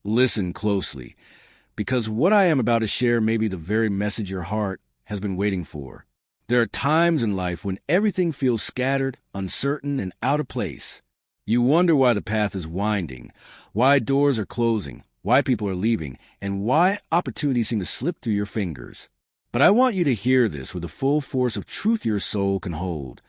Listen closely, because what I am about to share may be the very message your heart has been waiting for. There are times in life when everything feels scattered, uncertain, and out of place. You wonder why the path is winding, why doors are closing, why people are leaving, and why opportunities seem to slip through your fingers. But I want you to hear this with the full force of truth your soul can hold.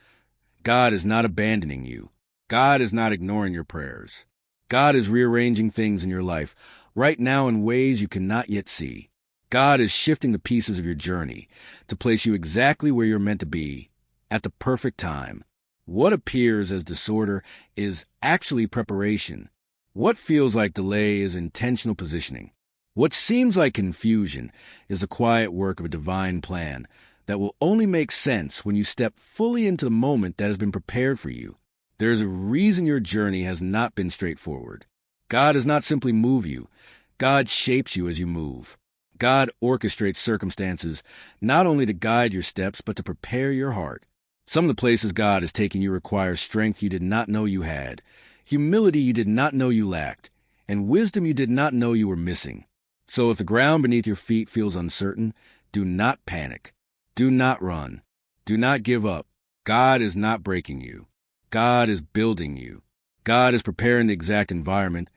God is not abandoning you. God is not ignoring your prayers. God is rearranging things in your life right now in ways you cannot yet see. God is shifting the pieces of your journey to place you exactly where you're meant to be at the perfect time. What appears as disorder is actually preparation. What feels like delay is intentional positioning. What seems like confusion is the quiet work of a divine plan that will only make sense when you step fully into the moment that has been prepared for you. There is a reason your journey has not been straightforward. God does not simply move you. God shapes you as you move. God orchestrates circumstances not only to guide your steps, but to prepare your heart. Some of the places God is taking you require strength you did not know you had, humility you did not know you lacked, and wisdom you did not know you were missing. So if the ground beneath your feet feels uncertain, do not panic. Do not run. Do not give up. God is not breaking you. God is building you. God is preparing the exact environment,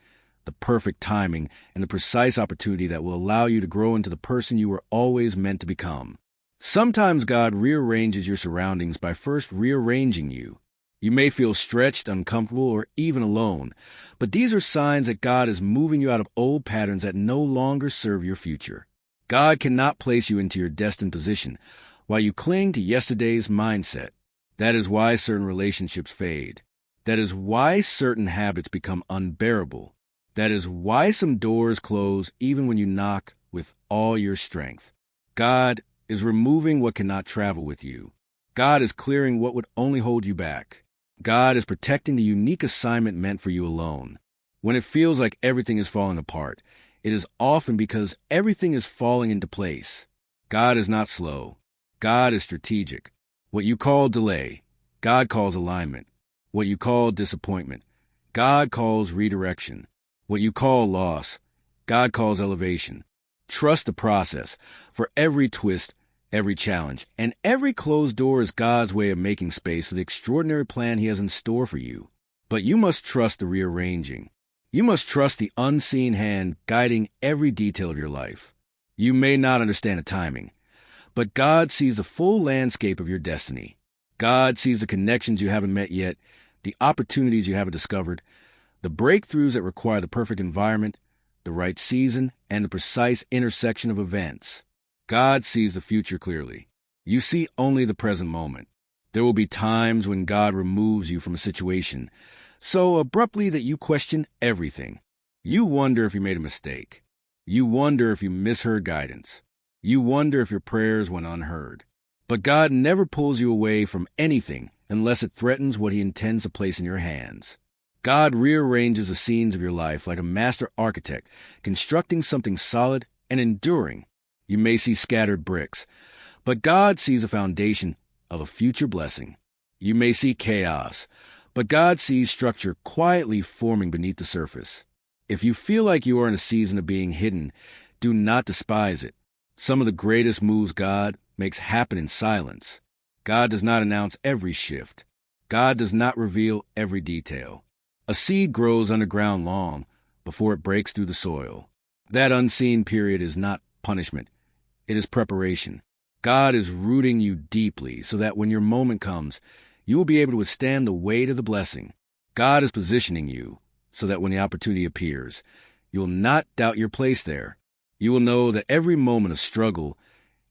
the perfect timing, and the precise opportunity that will allow you to grow into the person you were always meant to become. Sometimes God rearranges your surroundings by first rearranging you. You may feel stretched, uncomfortable, or even alone, but these are signs that God is moving you out of old patterns that no longer serve your future. God cannot place you into your destined position while you cling to yesterday's mindset. That is why certain relationships fade. That is why certain habits become unbearable. That is why some doors close even when you knock with all your strength. God is removing what cannot travel with you. God is clearing what would only hold you back. God is protecting the unique assignment meant for you alone. When it feels like everything is falling apart, it is often because everything is falling into place. God is not slow. God is strategic. What you call delay, God calls alignment. What you call disappointment, God calls redirection. What you call loss, God calls elevation. Trust the process, for every twist, every challenge, and every closed door is God's way of making space for the extraordinary plan He has in store for you. But you must trust the rearranging. You must trust the unseen hand guiding every detail of your life. You may not understand the timing, but God sees the full landscape of your destiny. God sees the connections you haven't met yet, the opportunities you haven't discovered, the breakthroughs that require the perfect environment, the right season, and the precise intersection of events. God sees the future clearly. You see only the present moment. There will be times when God removes you from a situation so abruptly that you question everything. You wonder if you made a mistake. You wonder if you misheard guidance. You wonder if your prayers went unheard. But God never pulls you away from anything unless it threatens what He intends to place in your hands. God rearranges the scenes of your life like a master architect, constructing something solid and enduring. You may see scattered bricks, but God sees a foundation of a future blessing. You may see chaos, but God sees structure quietly forming beneath the surface. If you feel like you are in a season of being hidden, do not despise it. Some of the greatest moves God makes happen in silence. God does not announce every shift. God does not reveal every detail. A seed grows underground long before it breaks through the soil. That unseen period is not punishment. It is preparation. God is rooting you deeply so that when your moment comes, you will be able to withstand the weight of the blessing. God is positioning you so that when the opportunity appears, you will not doubt your place there. You will know that every moment of struggle,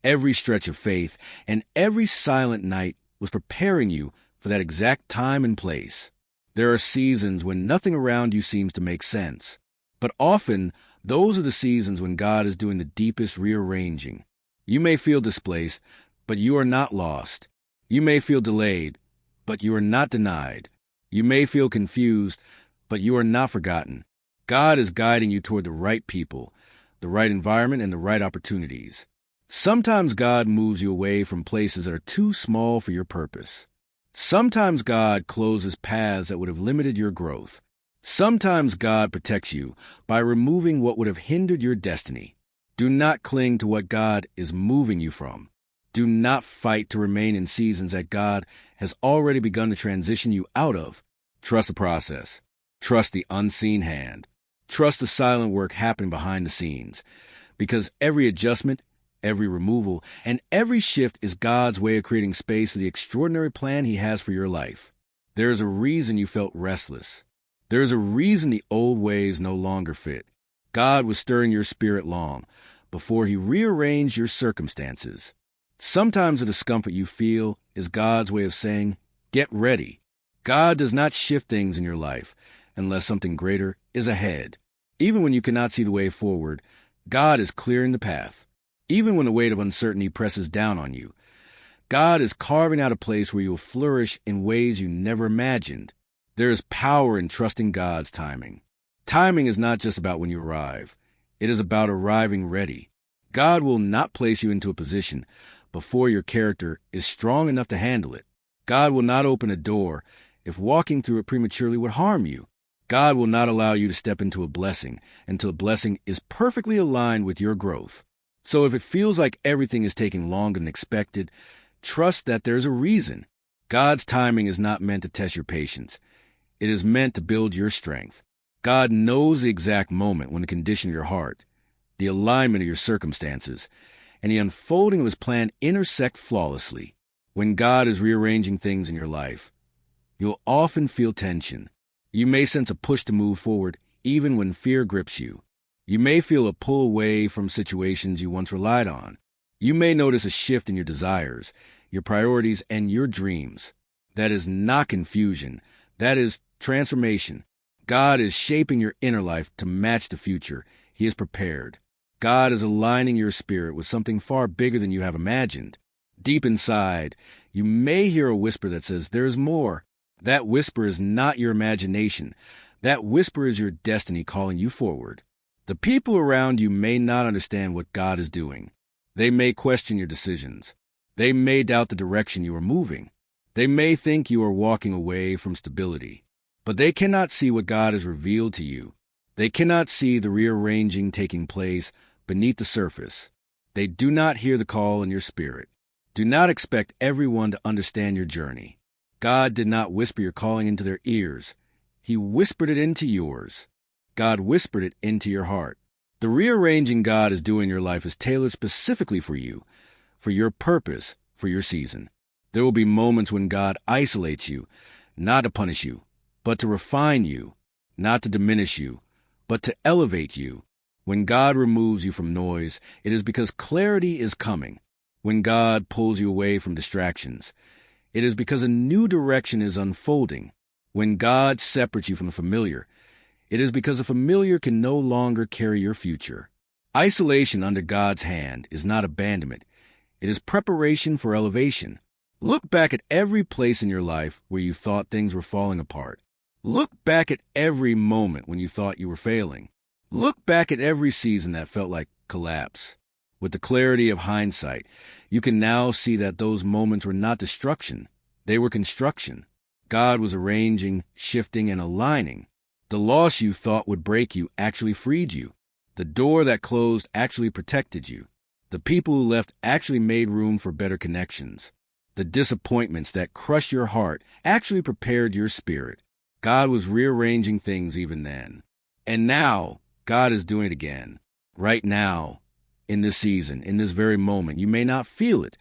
every stretch of faith, and every silent night was preparing you for that exact time and place. There are seasons when nothing around you seems to make sense, but often those are the seasons when God is doing the deepest rearranging. You may feel displaced, but you are not lost. You may feel delayed, but you are not denied. You may feel confused, but you are not forgotten. God is guiding you toward the right people, the right environment, and the right opportunities. Sometimes God moves you away from places that are too small for your purpose. Sometimes God closes paths that would have limited your growth. Sometimes God protects you by removing what would have hindered your destiny. Do not cling to what God is moving you from. Do not fight to remain in seasons that God has already begun to transition you out of. Trust the process. Trust the unseen hand. Trust the silent work happening behind the scenes. Because every adjustment, every removal, and every shift is God's way of creating space for the extraordinary plan He has for your life. There is a reason you felt restless. There is a reason the old ways no longer fit. God was stirring your spirit long before He rearranged your circumstances. Sometimes the discomfort you feel is God's way of saying, get ready. God does not shift things in your life unless something greater is ahead. Even when you cannot see the way forward, God is clearing the path. Even when the weight of uncertainty presses down on you, God is carving out a place where you will flourish in ways you never imagined. There is power in trusting God's timing. Timing is not just about when you arrive. It is about arriving ready. God will not place you into a position before your character is strong enough to handle it. God will not open a door if walking through it prematurely would harm you. God will not allow you to step into a blessing until the blessing is perfectly aligned with your growth. So if it feels like everything is taking longer than expected, trust that there's a reason. God's timing is not meant to test your patience. It is meant to build your strength. God knows the exact moment when the condition of your heart, the alignment of your circumstances, and the unfolding of His plan intersect flawlessly. When God is rearranging things in your life, you'll often feel tension. You may sense a push to move forward, even when fear grips you. You may feel a pull away from situations you once relied on. You may notice a shift in your desires, your priorities, and your dreams. That is not confusion. That is transformation. God is shaping your inner life to match the future He has prepared. God is aligning your spirit with something far bigger than you have imagined. Deep inside, you may hear a whisper that says, there is more. That whisper is not your imagination. That whisper is your destiny calling you forward. The people around you may not understand what God is doing. They may question your decisions. They may doubt the direction you are moving. They may think you are walking away from stability. But they cannot see what God has revealed to you. They cannot see the rearranging taking place beneath the surface. They do not hear the call in your spirit. Do not expect everyone to understand your journey. God did not whisper your calling into their ears. He whispered it into yours. God whispered it into your heart. The rearranging God is doing in your life is tailored specifically for you, for your purpose, for your season. There will be moments when God isolates you, not to punish you, but to refine you, not to diminish you, but to elevate you. When God removes you from noise, it is because clarity is coming. When God pulls you away from distractions, it is because a new direction is unfolding. When God separates you from the familiar, it is because the familiar can no longer carry your future. Isolation under God's hand is not abandonment. It is preparation for elevation. Look back at every place in your life where you thought things were falling apart. Look back at every moment when you thought you were failing. Look back at every season that felt like collapse. With the clarity of hindsight, you can now see that those moments were not destruction. They were construction. God was arranging, shifting, and aligning. The loss you thought would break you actually freed you. The door that closed actually protected you. The people who left actually made room for better connections. The disappointments that crushed your heart actually prepared your spirit. God was rearranging things even then. And now, God is doing it again. Right now, in this season, in this very moment, you may not feel it,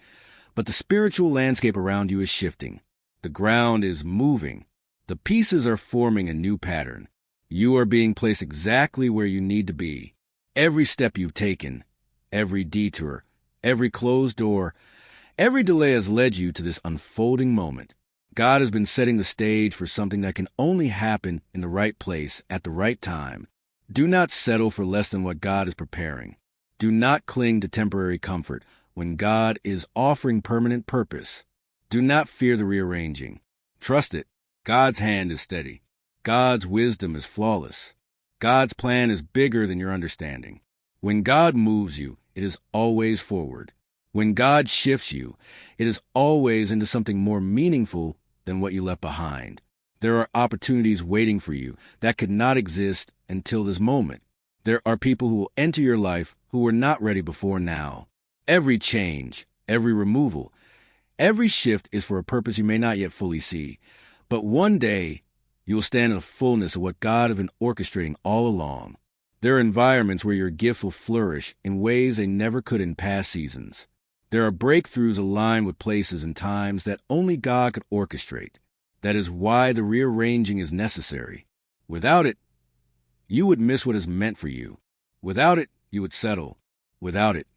but the spiritual landscape around you is shifting. The ground is moving. The pieces are forming a new pattern. You are being placed exactly where you need to be. Every step you've taken, every detour, every closed door, every delay has led you to this unfolding moment. God has been setting the stage for something that can only happen in the right place at the right time. Do not settle for less than what God is preparing. Do not cling to temporary comfort when God is offering permanent purpose. Do not fear the rearranging. Trust it. God's hand is steady. God's wisdom is flawless. God's plan is bigger than your understanding. When God moves you, it is always forward. When God shifts you, it is always into something more meaningful than what you left behind. There are opportunities waiting for you that could not exist until this moment. There are people who will enter your life who were not ready before now. Every change, every removal, every shift is for a purpose you may not yet fully see. But one day, you will stand in the fullness of what God has been orchestrating all along. There are environments where your gift will flourish in ways they never could in past seasons. There are breakthroughs aligned with places and times that only God could orchestrate. That is why the rearranging is necessary. Without it, you would miss what is meant for you. Without it, you would settle. Without it,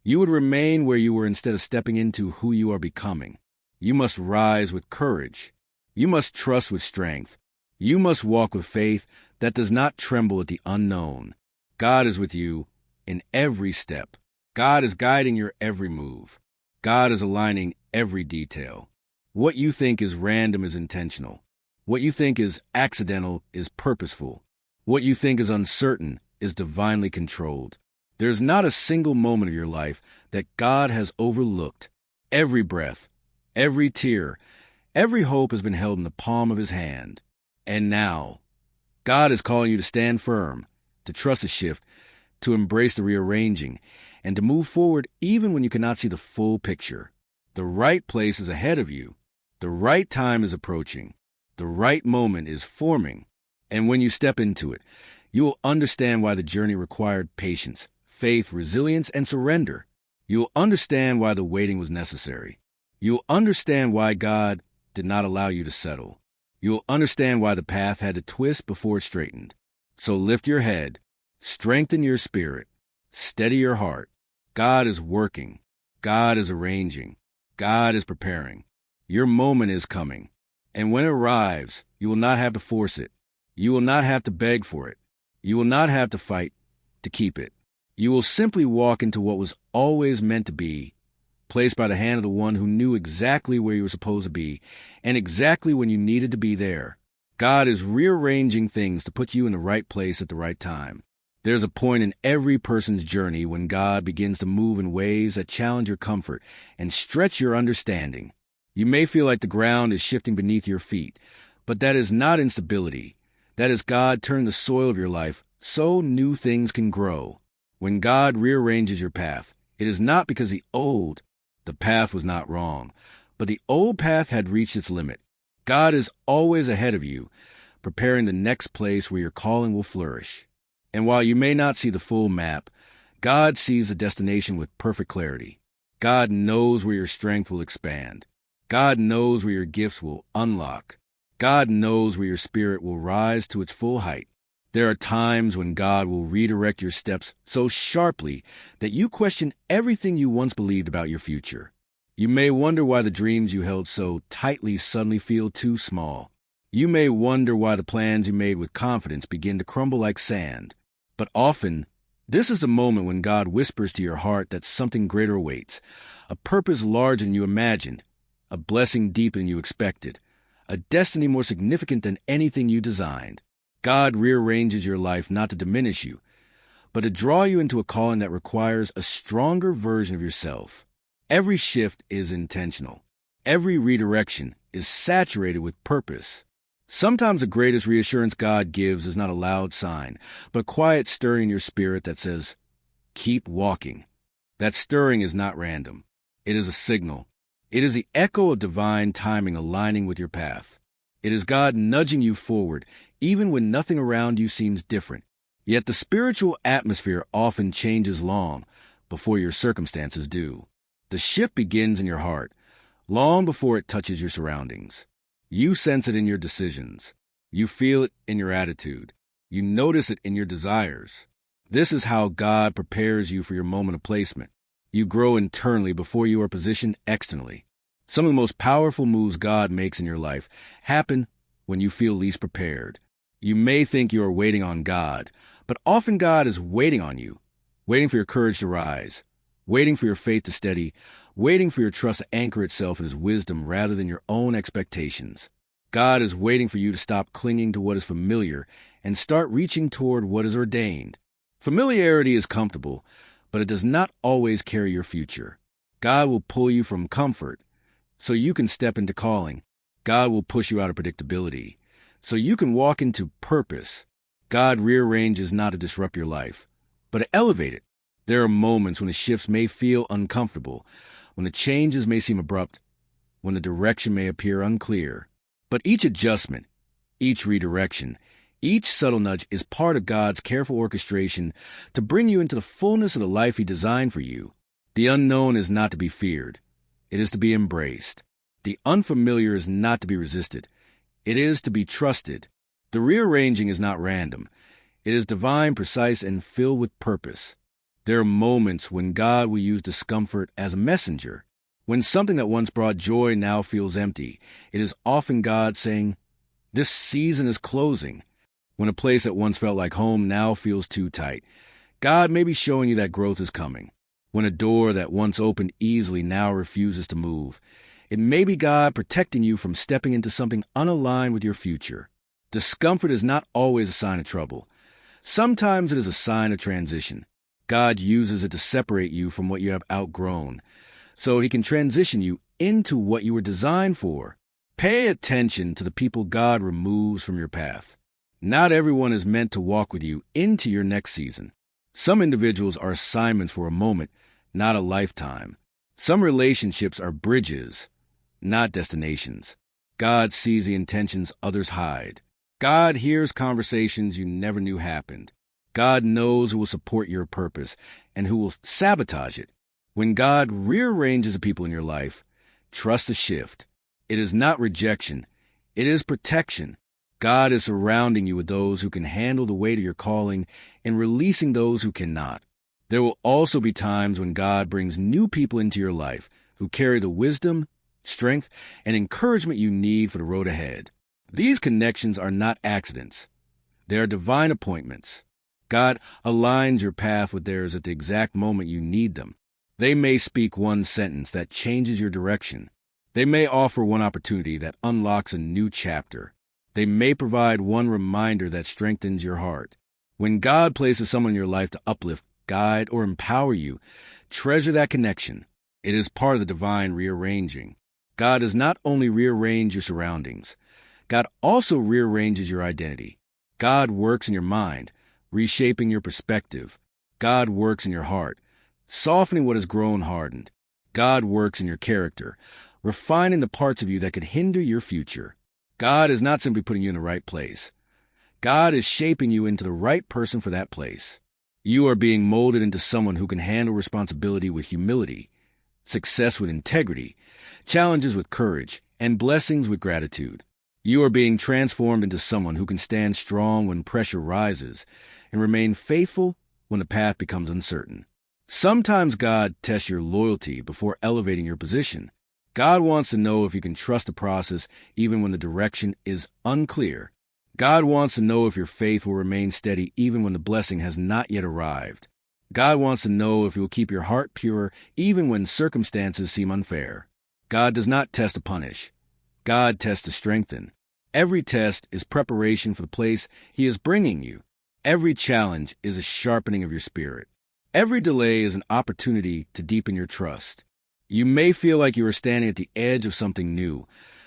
you would remain where you were instead of stepping into who you are becoming. You must rise with courage. You must trust with strength. You must walk with faith that does not tremble at the unknown. God is with you in every step. God is guiding your every move. God is aligning every detail. What you think is random is intentional. What you think is accidental is purposeful. What you think is uncertain is divinely controlled. There is not a single moment of your life that God has overlooked. Every breath, every tear, every hope has been held in the palm of his hand. And now, God is calling you to stand firm, to trust the shift, to embrace the rearranging, and to move forward even when you cannot see the full picture. The right place is ahead of you. The right time is approaching. The right moment is forming. And when you step into it, you will understand why the journey required patience, faith, resilience, and surrender. You will understand why the waiting was necessary. You will understand why God did not allow you to settle. You will understand why the path had to twist before it straightened. So lift your head, strengthen your spirit, steady your heart. God is working. God is arranging. God is preparing. Your moment is coming. And when it arrives, you will not have to force it. You will not have to beg for it. You will not have to fight to keep it. You will simply walk into what was always meant to be, placed by the hand of the one who knew exactly where you were supposed to be and exactly when you needed to be there. God is rearranging things to put you in the right place at the right time. There's a point in every person's journey when God begins to move in ways that challenge your comfort and stretch your understanding. You may feel like the ground is shifting beneath your feet, but that is not instability. That is God turning the soil of your life so new things can grow. When God rearranges your path, it is not because the path was not wrong, but the old path had reached its limit. God is always ahead of you, preparing the next place where your calling will flourish. And while you may not see the full map, God sees the destination with perfect clarity. God knows where your strength will expand. God knows where your gifts will unlock. God knows where your spirit will rise to its full height. There are times when God will redirect your steps so sharply that you question everything you once believed about your future. You may wonder why the dreams you held so tightly suddenly feel too small. You may wonder why the plans you made with confidence begin to crumble like sand. But often, this is the moment when God whispers to your heart that something greater awaits, a purpose larger than you imagined, a blessing deeper than you expected, a destiny more significant than anything you designed. God rearranges your life not to diminish you, but to draw you into a calling that requires a stronger version of yourself. Every shift is intentional. Every redirection is saturated with purpose. Sometimes the greatest reassurance God gives is not a loud sign, but a quiet stirring in your spirit that says, "Keep walking." That stirring is not random. It is a signal. It is the echo of divine timing aligning with your path. It is God nudging you forward, even when nothing around you seems different. Yet the spiritual atmosphere often changes long before your circumstances do. The shift begins in your heart, long before it touches your surroundings. You sense it in your decisions. You feel it in your attitude. You notice it in your desires. This is how God prepares you for your moment of placement. You grow internally before you are positioned externally. Some of the most powerful moves God makes in your life happen when you feel least prepared. You may think you are waiting on God, but often God is waiting on you, waiting for your courage to rise, waiting for your faith to steady, waiting for your trust to anchor itself in His wisdom rather than your own expectations. God is waiting for you to stop clinging to what is familiar and start reaching toward what is ordained. Familiarity is comfortable, but it does not always carry your future. God will pull you from comfort so you can step into calling. God will push you out of predictability so you can walk into purpose. God rearranges not to disrupt your life, but to elevate it. There are moments when the shifts may feel uncomfortable, when the changes may seem abrupt, when the direction may appear unclear. But each adjustment, each redirection, each subtle nudge is part of God's careful orchestration to bring you into the fullness of the life He designed for you. The unknown is not to be feared. It is to be embraced. The unfamiliar is not to be resisted. It is to be trusted. The rearranging is not random. It is divine, precise, and filled with purpose. There are moments when God will use discomfort as a messenger. When something that once brought joy now feels empty, it is often God saying, "This season is closing." When a place that once felt like home now feels too tight, God may be showing you that growth is coming. When a door that once opened easily now refuses to move, it may be God protecting you from stepping into something unaligned with your future. Discomfort is not always a sign of trouble. Sometimes it is a sign of transition. God uses it to separate you from what you have outgrown, so He can transition you into what you were designed for. Pay attention to the people God removes from your path. Not everyone is meant to walk with you into your next season. Some individuals are assignments for a moment, not a lifetime. Some relationships are bridges, not destinations. God sees the intentions others hide. God hears conversations you never knew happened. God knows who will support your purpose and who will sabotage it. When God rearranges the people in your life, trust the shift. It is not rejection. It is protection. God is surrounding you with those who can handle the weight of your calling and releasing those who cannot. There will also be times when God brings new people into your life who carry the wisdom, strength, and encouragement you need for the road ahead. These connections are not accidents. They are divine appointments. God aligns your path with theirs at the exact moment you need them. They may speak one sentence that changes your direction. They may offer one opportunity that unlocks a new chapter. They may provide one reminder that strengthens your heart. When God places someone in your life to uplift, guide, or empower you, treasure that connection. It is part of the divine rearranging. God does not only rearrange your surroundings, God also rearranges your identity. God works in your mind, reshaping your perspective. God works in your heart, softening what has grown hardened. God works in your character, refining the parts of you that could hinder your future. God is not simply putting you in the right place. God is shaping you into the right person for that place. You are being molded into someone who can handle responsibility with humility, success with integrity, challenges with courage, and blessings with gratitude. You are being transformed into someone who can stand strong when pressure rises and remain faithful when the path becomes uncertain. Sometimes God tests your loyalty before elevating your position. God wants to know if you can trust the process even when the direction is unclear. God wants to know if your faith will remain steady even when the blessing has not yet arrived. God wants to know if you will keep your heart pure even when circumstances seem unfair. God does not test to punish. God tests to strengthen. Every test is preparation for the place He is bringing you. Every challenge is a sharpening of your spirit. Every delay is an opportunity to deepen your trust. You may feel like you are standing at the edge of something new,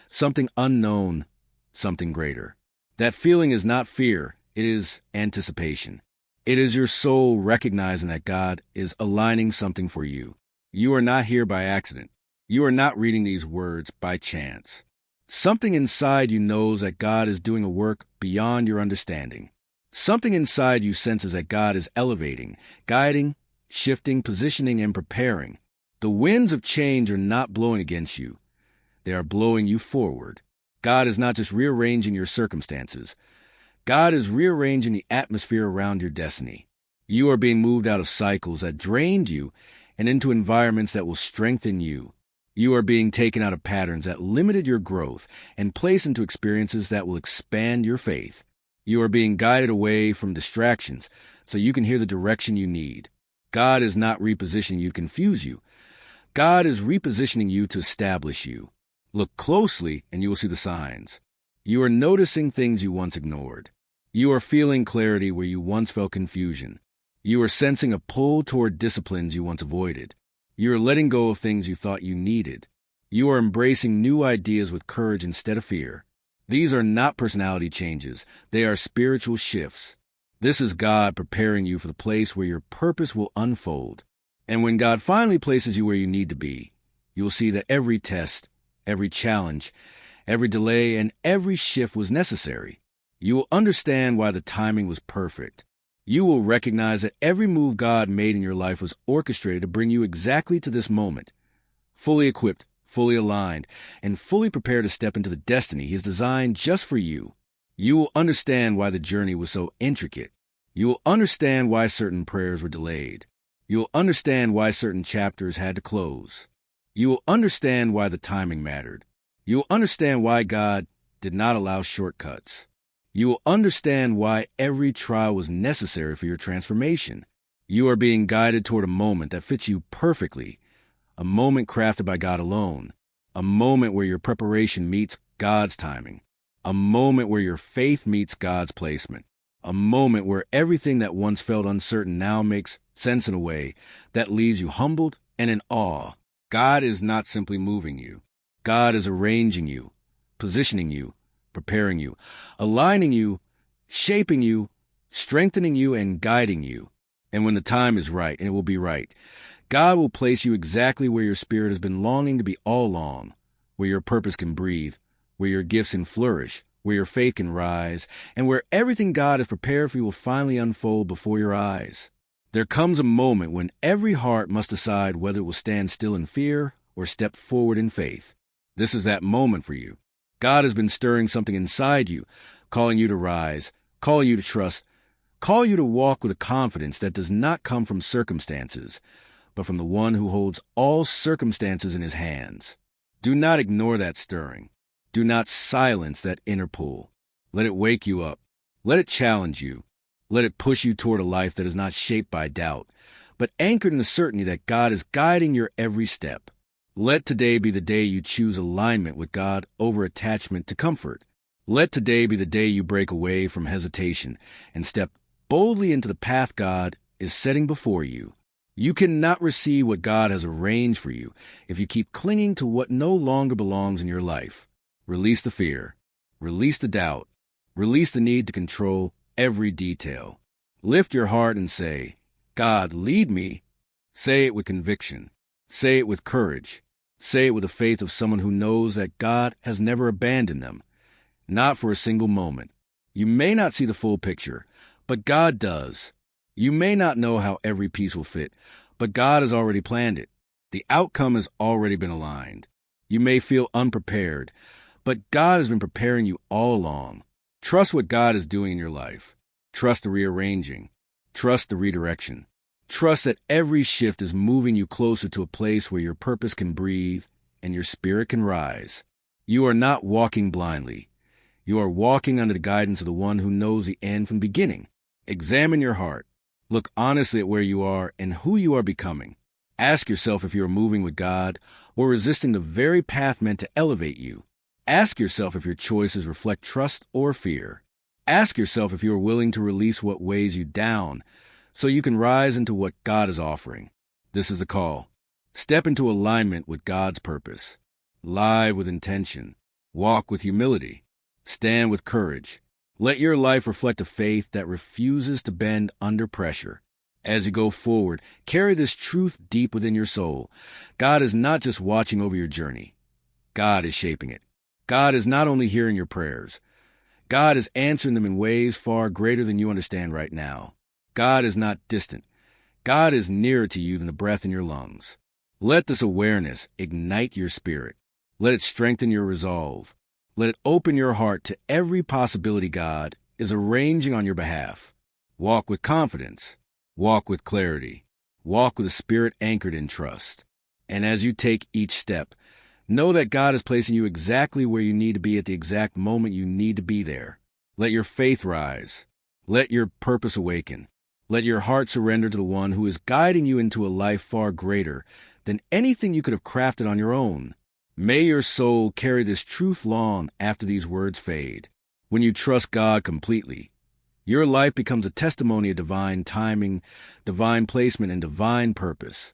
something unknown, something greater. That feeling is not fear, it is anticipation. It is your soul recognizing that God is aligning something for you. You are not here by accident. You are not reading these words by chance. Something inside you knows that God is doing a work beyond your understanding. Something inside you senses that God is elevating, guiding, shifting, positioning, and preparing. The winds of change are not blowing against you. They are blowing you forward. God is not just rearranging your circumstances. God is rearranging the atmosphere around your destiny. You are being moved out of cycles that drained you and into environments that will strengthen you. You are being taken out of patterns that limited your growth and placed into experiences that will expand your faith. You are being guided away from distractions so you can hear the direction you need. God is not repositioning you to confuse you. God is repositioning you to establish you. Look closely and you will see the signs. You are noticing things you once ignored. You are feeling clarity where you once felt confusion. You are sensing a pull toward disciplines you once avoided. You are letting go of things you thought you needed. You are embracing new ideas with courage instead of fear. These are not personality changes. They are spiritual shifts. This is God preparing you for the place where your purpose will unfold. And when God finally places you where you need to be, you will see that every test, every challenge, every delay, and every shift was necessary. You will understand why the timing was perfect. You will recognize that every move God made in your life was orchestrated to bring you exactly to this moment, fully equipped, fully aligned, and fully prepared to step into the destiny He has designed just for you. You will understand why the journey was so intricate. You will understand why certain prayers were delayed. You will understand why certain chapters had to close. You will understand why the timing mattered. You will understand why God did not allow shortcuts. You will understand why every trial was necessary for your transformation. You are being guided toward a moment that fits you perfectly, a moment crafted by God alone, a moment where your preparation meets God's timing, a moment where your faith meets God's placement, a moment where everything that once felt uncertain now makes sense in a way that leaves you humbled and in awe. God is not simply moving you. God is arranging you, positioning you, preparing you, aligning you, shaping you, strengthening you, and guiding you. And when the time is right, and it will be right, God will place you exactly where your spirit has been longing to be all along, where your purpose can breathe, where your gifts can flourish, where your faith can rise, and where everything God has prepared for you will finally unfold before your eyes. There comes a moment when every heart must decide whether it will stand still in fear or step forward in faith. This is that moment for you. God has been stirring something inside you, calling you to rise, calling you to trust, calling you to walk with a confidence that does not come from circumstances, but from the one who holds all circumstances in His hands. Do not ignore that stirring. Do not silence that inner pull. Let it wake you up. Let it challenge you. Let it push you toward a life that is not shaped by doubt, but anchored in the certainty that God is guiding your every step. Let today be the day you choose alignment with God over attachment to comfort. Let today be the day you break away from hesitation and step boldly into the path God is setting before you. You cannot receive what God has arranged for you if you keep clinging to what no longer belongs in your life. Release the fear. Release the doubt. Release the need to control every detail. Lift your heart and say, God, lead me. Say it with conviction. Say it with courage. Say it with the faith of someone who knows that God has never abandoned them, not for a single moment. You may not see the full picture, but God does. You may not know how every piece will fit, but God has already planned it. The outcome has already been aligned. You may feel unprepared, but God has been preparing you all along. Trust what God is doing in your life. Trust the rearranging. Trust the redirection. Trust that every shift is moving you closer to a place where your purpose can breathe and your spirit can rise. You are not walking blindly. You are walking under the guidance of the one who knows the end from the beginning. Examine your heart. Look honestly at where you are and who you are becoming. Ask yourself if you are moving with God or resisting the very path meant to elevate you. Ask yourself if your choices reflect trust or fear. Ask yourself if you are willing to release what weighs you down so you can rise into what God is offering. This is the call. Step into alignment with God's purpose. Live with intention. Walk with humility. Stand with courage. Let your life reflect a faith that refuses to bend under pressure. As you go forward, carry this truth deep within your soul. God is not just watching over your journey. God is shaping it. God is not only hearing your prayers. God is answering them in ways far greater than you understand right now. God is not distant. God is nearer to you than the breath in your lungs. Let this awareness ignite your spirit. Let it strengthen your resolve. Let it open your heart to every possibility God is arranging on your behalf. Walk with confidence. Walk with clarity. Walk with a spirit anchored in trust. And as you take each step, know that God is placing you exactly where you need to be at the exact moment you need to be there. Let your faith rise. Let your purpose awaken. Let your heart surrender to the one who is guiding you into a life far greater than anything you could have crafted on your own. May your soul carry this truth long after these words fade. When you trust God completely, your life becomes a testimony of divine timing, divine placement, and divine purpose.